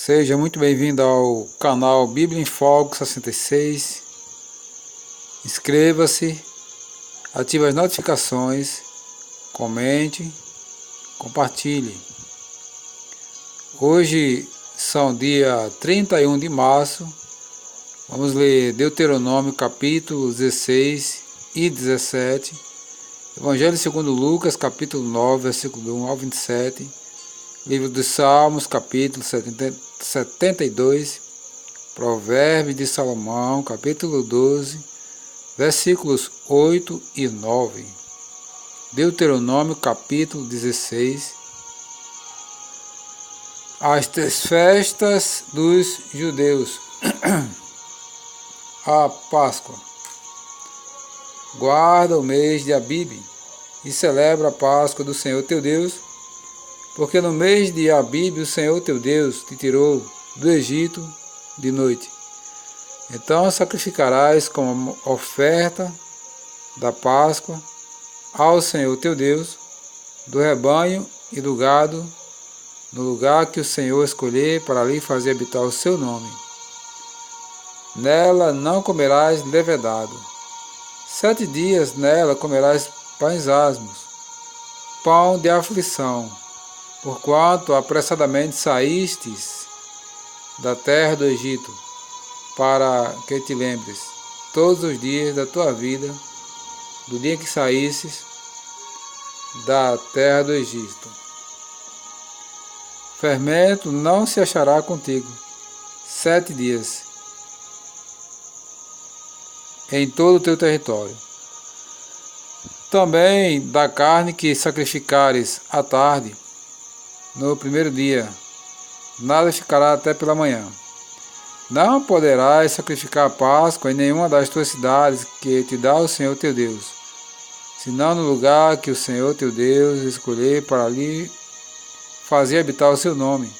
Seja muito bem-vindo ao canal Bíblia em Foco 66. Inscreva-se, ative as notificações, comente, compartilhe. Hoje são dia 31 de março. Vamos ler Deuteronômio capítulo 16 e 17. Evangelho segundo Lucas capítulo 9, versículo 1 ao 27. Livro dos Salmos, capítulo 72, Provérbios de Salomão, capítulo 12, versículos 8 e 9. Deuteronômio, capítulo 16. As 3 festas dos judeus. A Páscoa. Guarda o mês de Abibe e celebra a Páscoa do Senhor teu Deus, porque no mês de Abibe o Senhor teu Deus te tirou do Egito de noite. Então sacrificarás como oferta da Páscoa ao Senhor teu Deus, do rebanho e do gado, no lugar que o Senhor escolher para ali fazer habitar o seu nome. Nela não comerás levedado. 7 dias nela comerás pães asmos, pão de aflição, porquanto apressadamente saístes da terra do Egito, para que te lembres todos os dias da tua vida, do dia que saístes da terra do Egito. Fermento não se achará contigo 7 dias em todo o teu território. Também da carne que sacrificares à tarde, no primeiro dia, nada ficará até pela manhã. Não poderás sacrificar a Páscoa em nenhuma das tuas cidades que te dá o Senhor teu Deus, senão no lugar que o Senhor teu Deus escolher para ali fazer habitar o seu nome.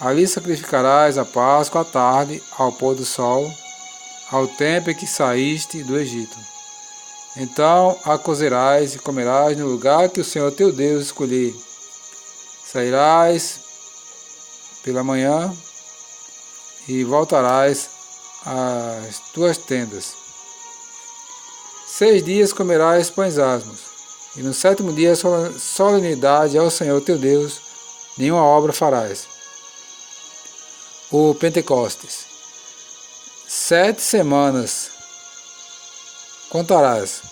Ali sacrificarás a Páscoa à tarde, ao pôr do sol, ao tempo em que saíste do Egito. Então a cozerás e comerás no lugar que o Senhor teu Deus escolher. Sairás pela manhã e voltarás às tuas tendas. 6 dias comerás pães asmos, e no 7º dia solenidade ao Senhor teu Deus, nenhuma obra farás. O Pentecostes. 7 semanas contarás.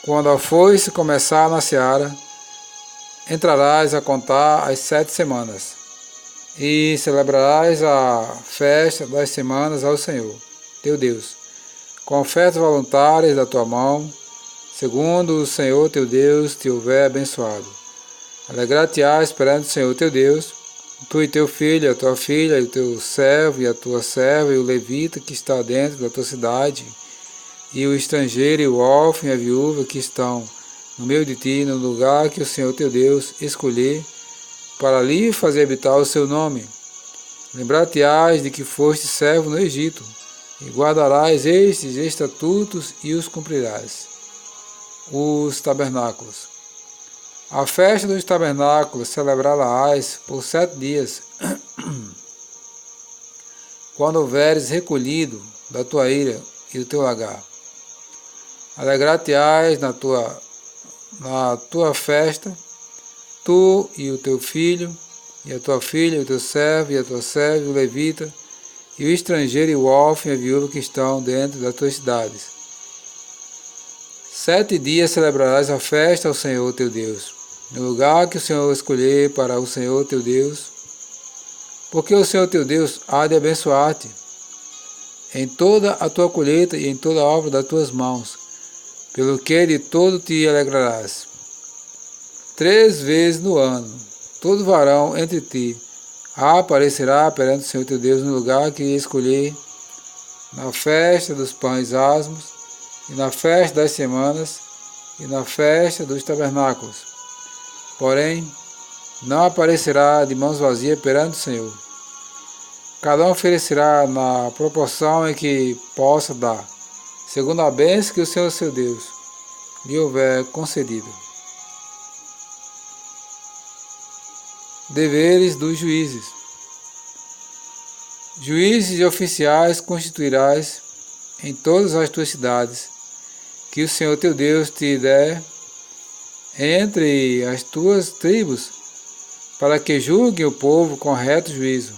Quando a foice começar na seara, entrarás a contar as 7 semanas, e celebrarás a festa das semanas ao Senhor, teu Deus, com ofertas voluntárias da tua mão, segundo o Senhor teu Deus te houver abençoado. Alegrar-te-ás perante o Senhor teu Deus, tu e teu filho, a tua filha, e o teu servo e a tua serva, e o levita que está dentro da tua cidade, e o estrangeiro e o órfão e a viúva que estão no meio de ti, no lugar que o Senhor teu Deus escolher, para ali fazer habitar o seu nome. Lembrar-te-ás de que foste servo no Egito, e guardarás estes estatutos e os cumprirás. Os tabernáculos. A festa dos tabernáculos celebrá-la-ás por 7 dias, quando houveres recolhido da tua ilha e do teu lagar. Alegrar-te-ás na tua festa, tu e o teu filho, e a tua filha, e o teu servo, e a tua serva, e o levita, e o estrangeiro, e o órfão, e a viúva que estão dentro das tuas cidades. 7 dias celebrarás a festa ao Senhor teu Deus, no lugar que o Senhor escolher para o Senhor teu Deus, porque o Senhor teu Deus há de abençoar-te em toda a tua colheita e em toda a obra das tuas mãos, pelo que de todo te alegrarás. 3 vezes no ano, todo varão entre ti aparecerá perante o Senhor teu Deus no lugar que escolher, na festa dos pães asmos, e na festa das semanas, e na festa dos tabernáculos. Porém, não aparecerá de mãos vazias perante o Senhor. Cada um oferecerá na proporção em que possa dar, segundo a bênção que o Senhor seu Deus lhe houver concedido. Deveres dos juízes. Juízes e oficiais constituirás em todas as tuas cidades, que o Senhor teu Deus te der entre as tuas tribos, para que julguem o povo com reto juízo.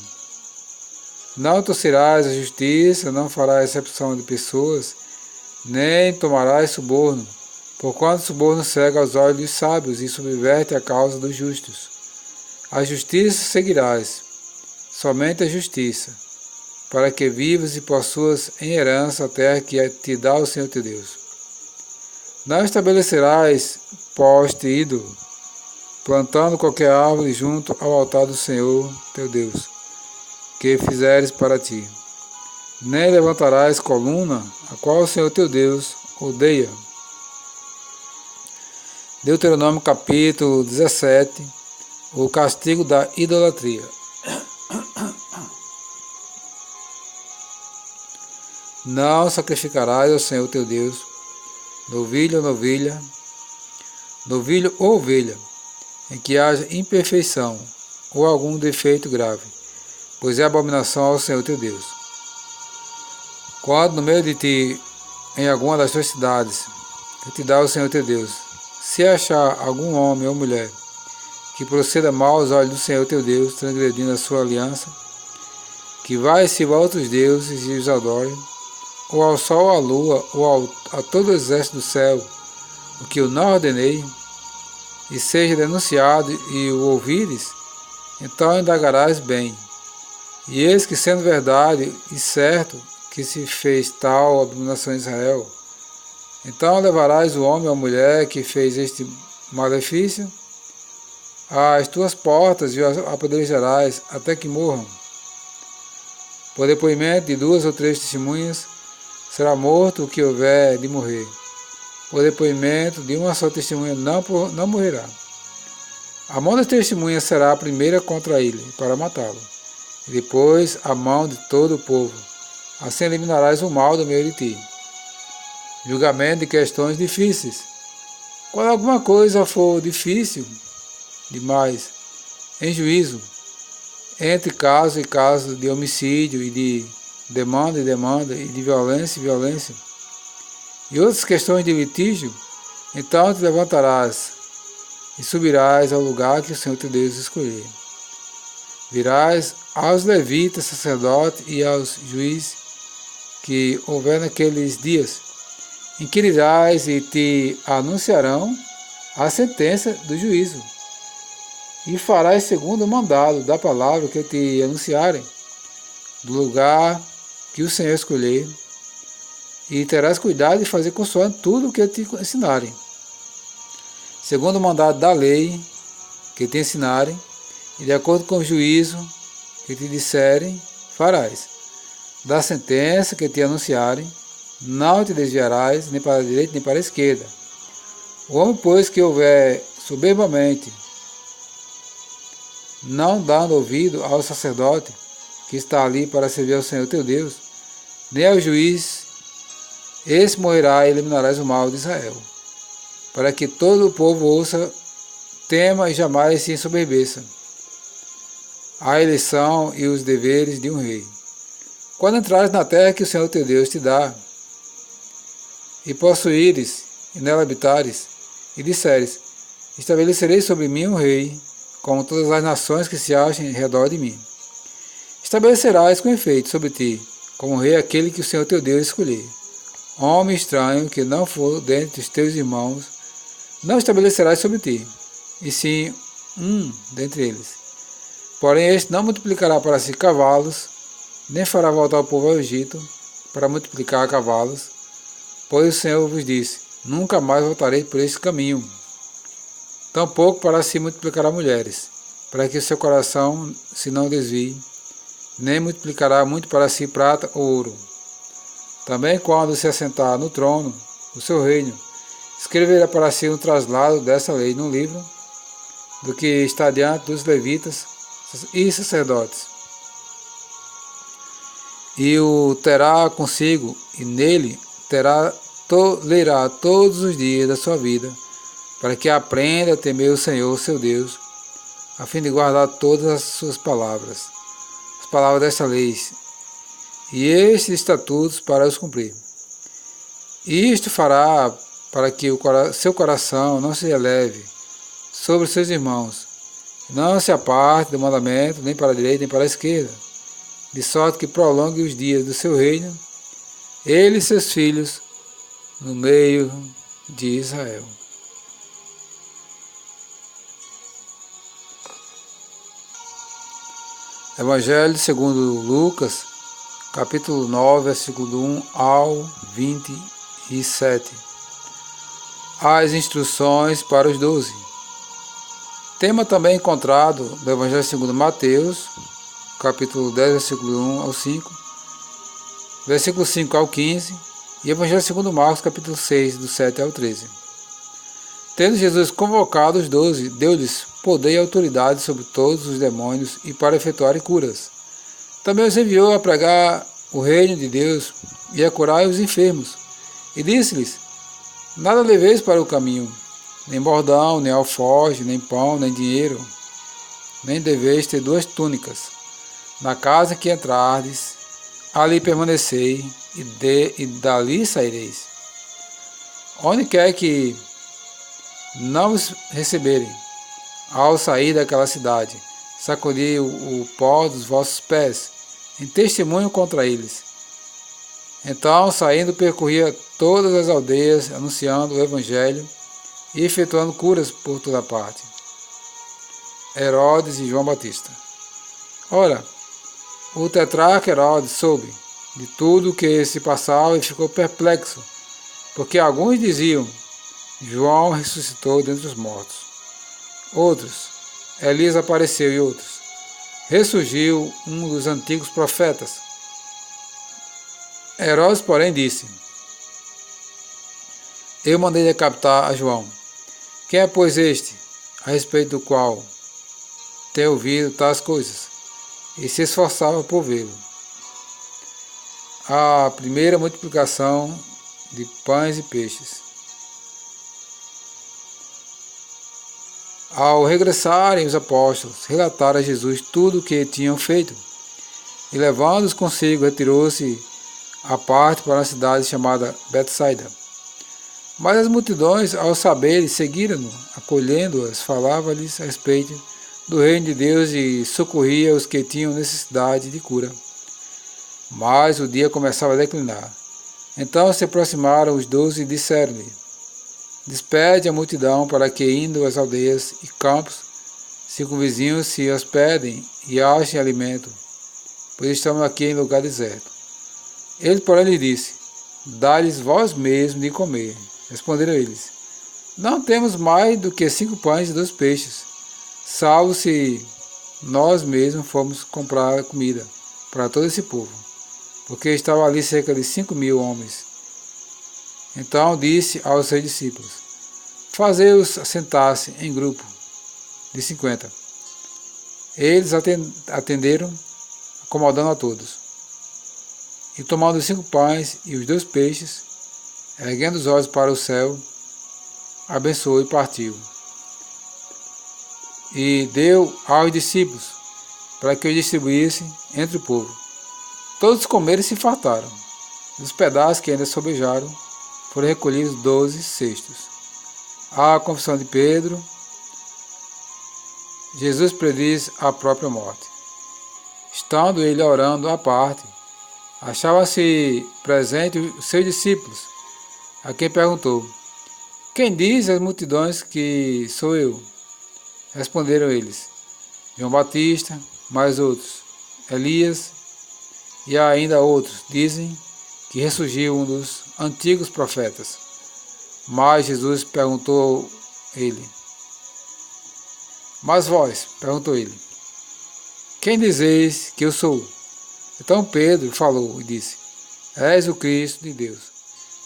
Não torcerás a justiça, não farás acepção de pessoas, nem tomarás suborno, porquanto suborno cega aos olhos dos sábios e subverte a causa dos justos. A justiça seguirás, somente a justiça, para que vivas e possuas em herança a terra que te dá o Senhor teu Deus. Não estabelecerás poste ídolo, plantando qualquer árvore junto ao altar do Senhor teu Deus, que fizeres para ti. Nem levantarás coluna, a qual o Senhor teu Deus odeia. Deuteronômio capítulo 17, o castigo da idolatria. Não sacrificarás ao Senhor teu Deus novilho ou ovelha, em que haja imperfeição ou algum defeito grave, pois é abominação ao Senhor teu Deus. Quando no meio de ti, em alguma das tuas cidades, que te dá o Senhor teu Deus, se achar algum homem ou mulher que proceda mal aos olhos do Senhor teu Deus, transgredindo a sua aliança, que vai e sirva a outros deuses e os adore, ou ao sol, à lua, ou a todo o exército do céu, o que eu não ordenei, e seja denunciado e o ouvires, então indagarás bem. E eis que, sendo verdade e certo que se fez tal abominação em Israel, então levarás o homem ou a mulher que fez este malefício às tuas portas e o apedrejarás até que morram. Por depoimento de 2 ou 3 testemunhas, será morto o que houver de morrer. Por depoimento de uma só testemunha não morrerá. A mão das testemunhas será a primeira contra ele, para matá-lo, e depois a mão de todo o povo. Assim eliminarás o mal do meio de ti. Julgamento de questões difíceis. Quando alguma coisa for difícil demais, em juízo, entre caso e caso de homicídio e de demanda e demanda, e de violência e violência, e outras questões de litígio, então te levantarás e subirás ao lugar que o Senhor teu Deus escolher. Virás aos levitas, sacerdotes e aos juízes que houver naqueles dias, inquirirás e te anunciarão a sentença do juízo, e farás segundo o mandado da palavra que te anunciarem, do lugar que o Senhor escolher, e terás cuidado de fazer consoante tudo o que te ensinarem, segundo o mandado da lei que te ensinarem, e de acordo com o juízo que te disserem, farás. Da sentença que te anunciarem, não te desviarás nem para a direita nem para a esquerda. O homem, pois, que houver soberbamente, não dando ouvido ao sacerdote que está ali para servir ao Senhor teu Deus, nem ao juiz, esse morrerá e eliminarás o mal de Israel, para que todo o povo ouça, tema e jamais se ensoberbeça. A eleição e os deveres de um rei. Quando entrares na terra que o Senhor teu Deus te dá, e possuíres, e nela habitares, e disseres, estabelecerei sobre mim um rei, como todas as nações que se achem em redor de mim. Estabelecerás com efeito sobre ti, como rei aquele que o Senhor teu Deus escolher. Homem estranho que não for dentre os teus irmãos, não estabelecerás sobre ti, e sim dentre eles. Porém este não multiplicará para si cavalos, nem fará voltar o povo ao Egito para multiplicar cavalos, pois o Senhor vos disse, nunca mais voltarei por este caminho. Tampouco para si multiplicará mulheres, para que o seu coração se não desvie, nem multiplicará muito para si prata ou ouro. Também quando se assentar no trono, o seu reino, escreverá para si um traslado dessa lei no livro, do que está diante dos levitas e sacerdotes. E o terá consigo, e nele lerá todos os dias da sua vida, para que aprenda a temer o Senhor, seu Deus, a fim de guardar todas as suas palavras, as palavras desta lei, e estes estatutos para os cumprir. Isto fará para que seu coração não se eleve sobre os seus irmãos, não se aparte do mandamento, nem para a direita, nem para a esquerda, de sorte que prolongue os dias do seu reino, ele e seus filhos, no meio de Israel. Evangelho segundo Lucas, capítulo 9, versículo 1 ao 27. As instruções para os 12. Tema também encontrado do Evangelho segundo Mateus, capítulo 10, versículo 1 ao 5, versículo 5 ao 15, e Evangelho segundo Marcos, capítulo 6, do 7 ao 13. Tendo Jesus convocado os 12, deu-lhes poder e autoridade sobre todos os demônios e para efetuarem curas. Também os enviou a pregar o reino de Deus e a curar os enfermos. E disse-lhes: nada leveis para o caminho, nem bordão, nem alforje, nem pão, nem dinheiro, nem deveis ter 2 túnicas. Na casa que entrardes, ali permanecei, e dali saireis. Onde quer que não os receberem, ao sair daquela cidade, sacudi o pó dos vossos pés, em testemunho contra eles. Então, saindo, percorria todas as aldeias, anunciando o Evangelho e efetuando curas por toda parte. Herodes e João Batista. Ora, o tetrarca Herodes soube de tudo o que se passava e ficou perplexo, porque alguns diziam: João ressuscitou dentre os mortos. Outros: Elias apareceu, e outros: ressurgiu um dos antigos profetas. Herodes, porém, disse: eu mandei decapitar a João. Quem é, pois, este, a respeito do qual tem ouvido tais coisas? E se esforçava por vê-lo. A primeira multiplicação de pães e peixes. Ao regressarem os apóstolos, relataram a Jesus tudo o que tinham feito, e levando-os consigo, retirou-se à parte para uma cidade chamada Betsaida. Mas as multidões, ao saberem, seguiram-no, acolhendo-as, falava-lhes a respeito do reino de Deus e socorria os que tinham necessidade de cura. Mas o dia começava a declinar. Então se aproximaram os 12 e disseram-lhe: despede a multidão para que, indo às aldeias e campos circunvizinhos, se hospedem e achem alimento, pois estamos aqui em lugar deserto. Ele, porém, lhe disse: dá-lhes vós mesmos de comer. Responderam eles: não temos mais do que 5 pães e 2 peixes, salvo se nós mesmos fomos comprar comida para todo esse povo, porque estavam ali cerca de 5.000 homens. Então disse aos seus discípulos: fazei-os assentar-se em grupo de 50. Eles atenderam, acomodando a todos. E tomando os 5 pães e os 2 peixes, erguendo os olhos para o céu, abençoou e partiu. E deu aos discípulos, para que os distribuíssem entre o povo. Todos comeram e se fartaram. Dos pedaços que ainda sobejaram, foram recolhidos 12 cestos. À confissão de Pedro, Jesus prediz a própria morte. Estando ele orando à parte, achava-se presente os seus discípulos, a quem perguntou: quem diz às multidões que sou eu? Responderam eles: João Batista, mais outros, Elias, e ainda outros dizem que ressurgiu um dos antigos profetas. Mas Jesus perguntou ele: mas vós, perguntou ele, quem dizeis que eu sou? Então Pedro falou e disse: és o Cristo de Deus.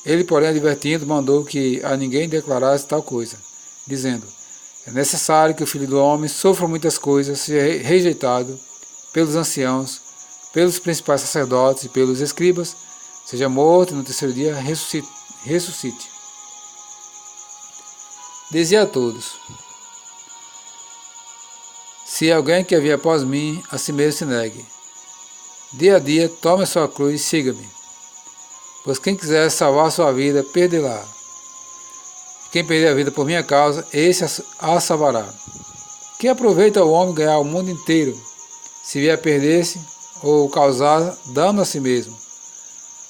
Ele, porém, advertindo, mandou que a ninguém declarasse tal coisa, dizendo: é necessário que o Filho do Homem sofra muitas coisas, seja rejeitado pelos anciãos, pelos principais sacerdotes e pelos escribas, seja morto e no terceiro dia ressuscite. Dizia a todos: se alguém que vier após mim, a si mesmo se negue, Dia a dia, tome a sua cruz e siga-me. Pois quem quiser salvar sua vida, perdê-la. Quem perder a vida por minha causa, esse a salvará. Que aproveita o homem ganhar o mundo inteiro, se vier a perder-se ou causar dano a si mesmo?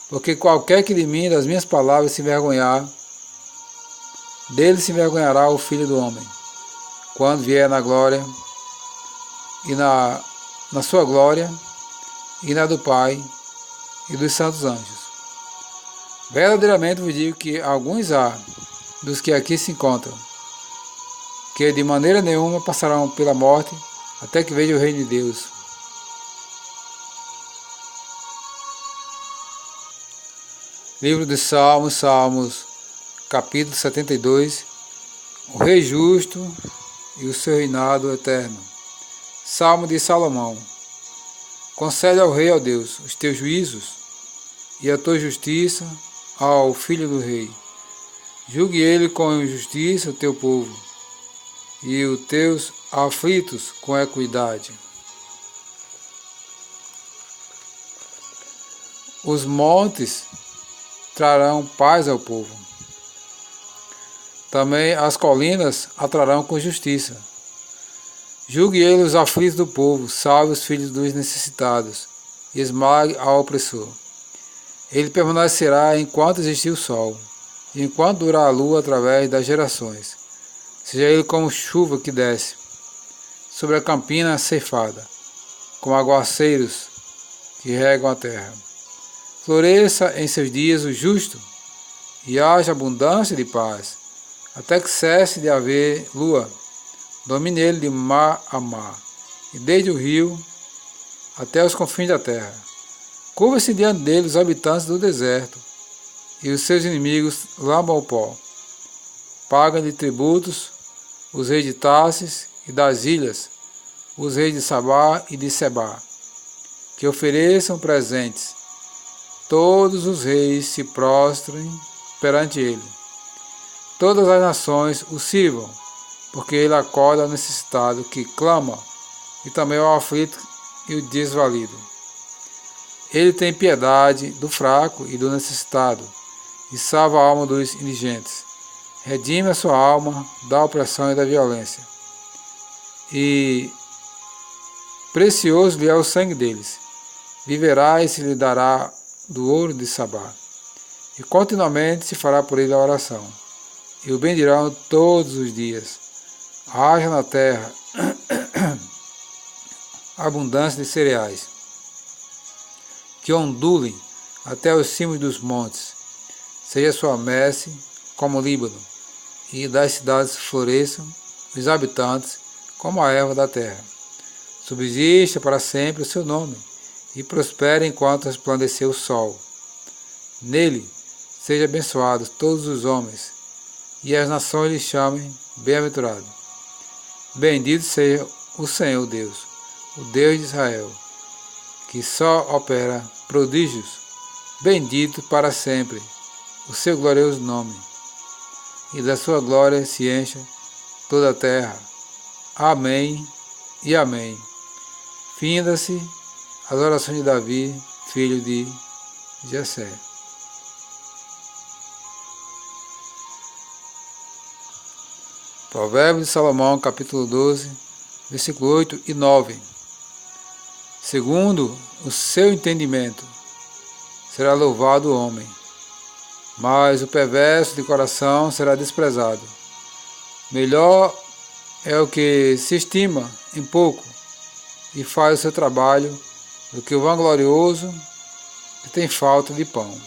Porque qualquer que de mim, das minhas palavras, se envergonhar, dele se envergonhará o Filho do Homem, quando vier na glória, e na sua glória, e na do Pai, e dos santos anjos. Verdadeiramente vos digo que alguns há, dos que aqui se encontram, que de maneira nenhuma passarão pela morte, até que vejam o reino de Deus. Livro dos Salmos, Salmos, capítulo 72, o Rei Justo e o seu reinado eterno. Salmo de Salomão. Concede ao Rei, ó Deus, os teus juízos e a tua justiça ao Filho do Rei. Julgue ele com justiça o teu povo e os teus aflitos com equidade. Os montes trarão paz ao povo. Também as colinas atrarão com justiça. Julgue ele os aflitos do povo, salve os filhos dos necessitados, e esmague ao opressor. Ele permanecerá enquanto existir o sol, e enquanto durar a lua através das gerações. Seja ele como chuva que desce sobre a campina ceifada, como aguaceiros que regam a terra. Floresça em seus dias o justo, e haja abundância de paz, até que cesse de haver lua. Domine ele de mar a mar, e desde o rio até os confins da terra. Curva-se diante dele os habitantes do deserto, e os seus inimigos lambam o pó. Pagam-lhe tributos os reis de Tarsis e das ilhas, os reis de Sabá e de Sebá, que ofereçam presentes. Todos os reis se prostrem perante ele. Todas as nações o sirvam, porque ele acorda ao necessitado que clama, e também ao aflito e o desvalido. Ele tem piedade do fraco e do necessitado, e salva a alma dos indigentes. Redime a sua alma da opressão e da violência. E precioso lhe é o sangue deles. Viverá e se lhe dará do ouro de Sabá. E continuamente se fará por ele a oração. E o bendirão todos os dias. Haja na terra abundância de cereais, que ondulem até os cimos dos montes. Seja sua messe como o Líbano, e das cidades floresçam os habitantes como a erva da terra. Subsista para sempre o seu nome, e prospere enquanto resplandecer o sol. Nele sejam abençoados todos os homens, e as nações lhe chamem bem-aventurado. Bendito seja o Senhor Deus, o Deus de Israel, que só opera prodígios. Bendito para sempre o seu glorioso nome, e da sua glória se encha toda a terra. Amém e amém. Finda-se as orações de Davi, filho de Jessé. Provérbios de Salomão, capítulo 12, versículo 8 e 9. Segundo o seu entendimento, será louvado o homem, mas o perverso de coração será desprezado. Melhor é o que se estima em pouco e faz o seu trabalho, do que o vanglorioso que tem falta de pão.